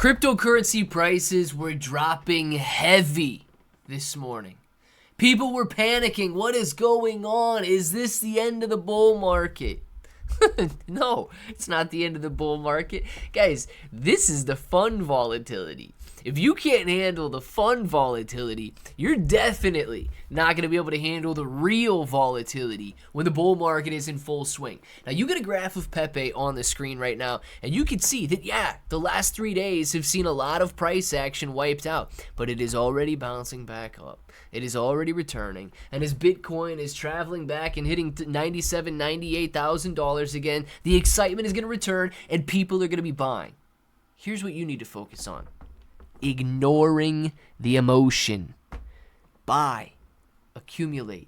Cryptocurrency prices were dropping heavy this morning. People were panicking. What is going on? Is this the end of the bull market? No, it's not the end of the bull market. Guys, this is the fun volatility. If you can't handle the fun volatility, you're definitely not going to be able to handle the real volatility when the bull market is in full swing. Now, you get a graph of Pepe on the screen right now, and you can see that, yeah, the last 3 days have seen a lot of price action wiped out, but it is already bouncing back up. It is already returning, and as Bitcoin is traveling back and hitting $97,000, $98,000 again, the excitement is going to return, and people are going to be buying. Here's what you need to focus on. Ignoring the emotion. Buy, accumulate,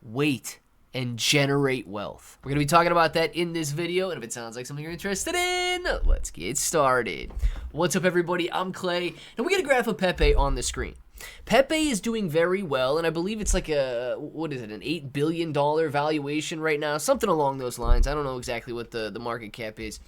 wait, and generate wealth. We're going to be talking about that in this video, and if it sounds like something you're interested in, let's get started. What's up, everybody? I'm Clay, and we get a graph of Pepe on the screen. Pepe is doing very well, and I believe it's like an $8 billion valuation right now, something along those lines. I don't know exactly what the market cap is.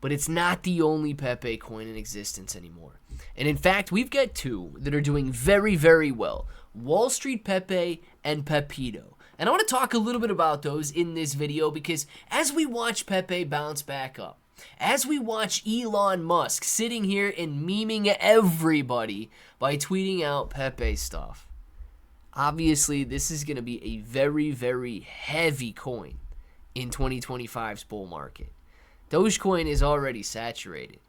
But it's not the only Pepe coin in existence anymore. And in fact, we've got two that are doing very, very well. Wall Street Pepe and Pepito. And I want to talk a little bit about those in this video because as we watch Pepe bounce back up, as we watch Elon Musk sitting here and memeing everybody by tweeting out Pepe stuff, obviously this is going to be a very, very heavy coin in 2025's bull market. Dogecoin is already saturated,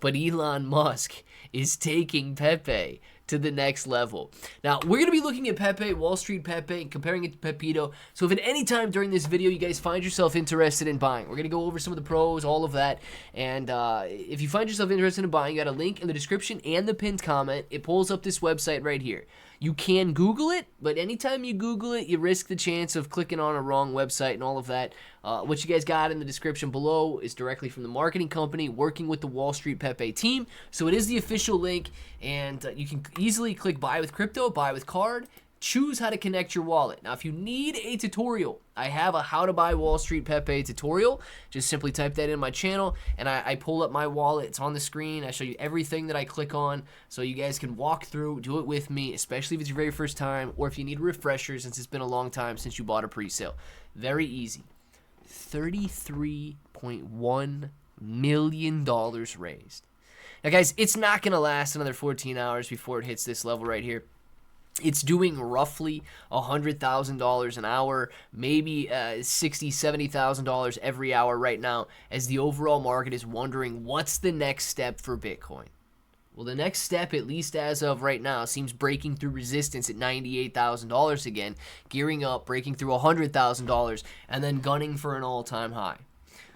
but Elon Musk is taking Pepe to the next level. Now, we're going to be looking at Pepe, Wall Street Pepe, and comparing it to Pepito. So if at any time during this video you guys find yourself interested in buying, we're going to go over some of the pros, all of that. And if you find yourself interested in buying, you got a link in the description and the pinned comment. It pulls up this website right here. You can Google it, but anytime you Google it, you risk the chance of clicking on a wrong website and all of that. What you guys got in the description below is directly from the marketing company working with the Wall Street Pepe team. So it is the official link, and you can easily click buy with crypto, buy with card, choose how to connect your wallet. Now, if you need a tutorial, I have a how to buy Wall Street Pepe tutorial. Just simply type that in my channel, and I pull up my wallet. It's on the screen. I show you everything that I click on, so you guys can walk through, do it with me, especially if it's your very first time, or if you need a refresher since it's been a long time since you bought a pre-sale. Very easy. $33.1 million raised. Now, guys, it's not going to last another 14 hours before it hits this level right here. It's doing roughly $100,000 an hour, maybe $60,000, $70,000 every hour right now, as the overall market is wondering what's the next step for Bitcoin. Well, the next step, at least as of right now, seems breaking through resistance at $98,000 again, gearing up, breaking through $100,000, and then gunning for an all-time high.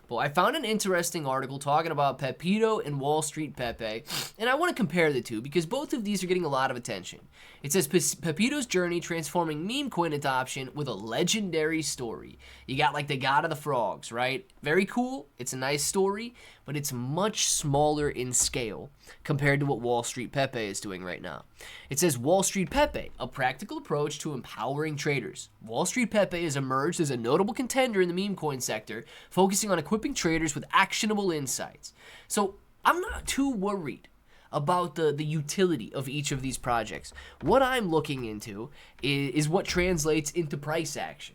Well, I found an interesting article talking about Pepito and Wall Street Pepe, and I want to compare the two because both of these are getting a lot of attention. It says Pepito's journey transforming meme coin adoption with a legendary story. You got like the God of the Frogs, right? Very cool. It's a nice story, but it's much smaller in scale compared to what Wall Street Pepe is doing right now. It says Wall Street Pepe, a practical approach to empowering traders. Wall Street Pepe has emerged as a notable contender in the meme coin sector, focusing on equipping traders with actionable insights. So I'm not too worried about the utility of each of these projects. What I'm looking into is what translates into price action.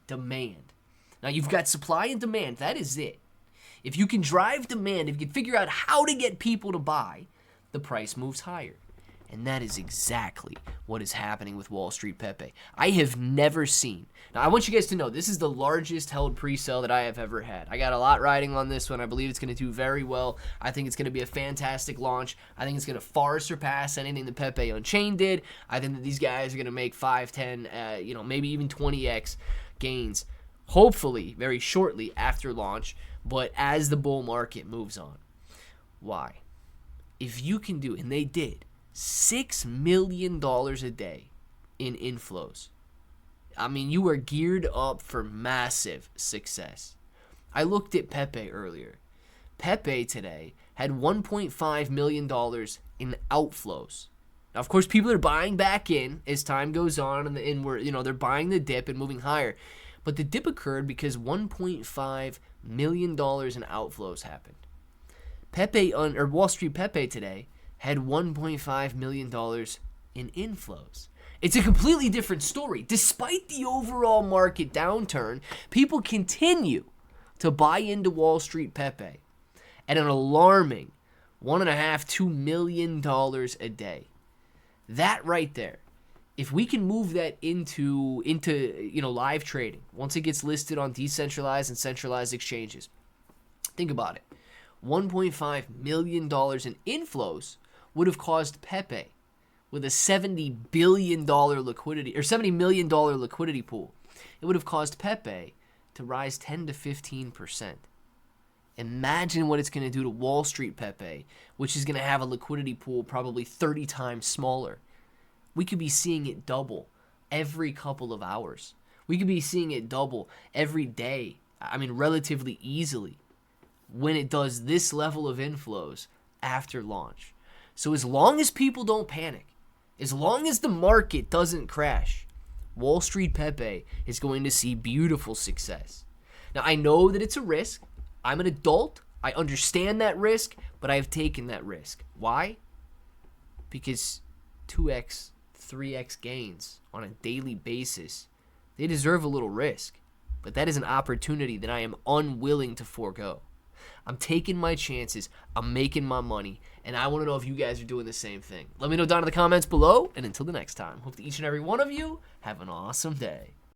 Demand. Now, you've got supply and demand. That is it. If you can drive demand, if you can figure out how to get people to buy, the price moves higher. And that is exactly what is happening with Wall Street Pepe. I have never seen. Now, I want you guys to know this is the largest held pre-sale that I have ever had. I got a lot riding on this one. I believe it's going to do very well. I think it's going to be a fantastic launch. I think it's going to far surpass anything that Pepe Unchained did. I think that these guys are going to make 5, 10, maybe even 20x gains, hopefully very shortly after launch, but as the bull market moves on. Why? If you can do, and they did, $6 million a day in inflows. I mean, you are geared up for massive success. I looked at Pepe earlier. Pepe today had $1.5 million in outflows. Now, of course, people are buying back in as time goes on, and they're buying the dip and moving higher. But the dip occurred because $1.5 million in outflows happened. Wall Street Pepe today had $1.5 million in inflows. It's a completely different story. Despite the overall market downturn, people continue to buy into Wall Street Pepe at an alarming $1.5–2 million a day. That right there, if we can move that into live trading, once it gets listed on decentralized and centralized exchanges, think about it. $1.5 million in inflows would have caused Pepe, with a $70 billion liquidity or $70 million liquidity pool, it would have caused Pepe to rise 10 to 15%. Imagine what it's going to do to Wall Street Pepe, which is going to have a liquidity pool probably 30 times smaller. We could be seeing it double every couple of hours. We could be seeing it double every day. I mean, relatively easily when it does this level of inflows after launch. So as long as people don't panic, as long as the market doesn't crash, Wall Street Pepe is going to see beautiful success. Now, I know that it's a risk. I'm an adult. I understand that risk, but I've taken that risk. Why? Because 2x, 3x gains on a daily basis, they deserve a little risk. But that is an opportunity that I am unwilling to forego. I'm taking my chances, I'm making my money, and I want to know if you guys are doing the same thing. Let me know down in the comments below, and until the next time, hope that each and every one of you have an awesome day.